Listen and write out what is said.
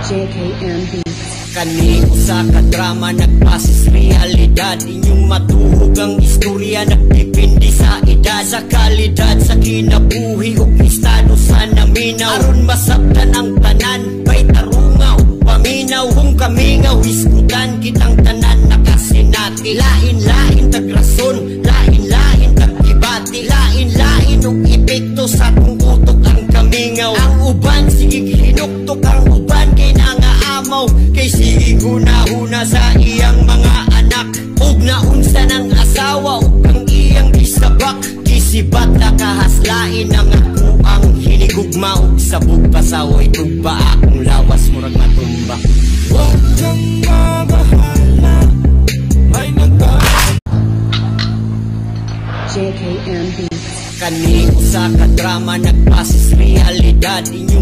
JKM Beats. Kani usa ka drama nagpasis realidad, inyong matuhog ang istorya nagdepende sa edad, sa kalidad sa kinabuhi ug estado sa naminaw. Aron masabtan ang tanan, bay tarunga ug paminaw. Kung kamingaw iskutan kitang tanan nakasinati. Lain-lain tagrason, lain-lain tagibati, lain-lain ug epekto sa kung utok ang kamingaw. Ang uban sige hinuktok, ang uban kay nangaamaw, kay sige huna-huna sa iyang mga anak. Ug naunsa ng asawa ug ang iyang gisabak, gisibat na kahaslain ang ako ang hinigugma ug sabog pasaway tugba akong lawas murag matumba. Huwag kang mabahala, may JKM Beats. Kani usa ka drama nagpasis realidad, inyo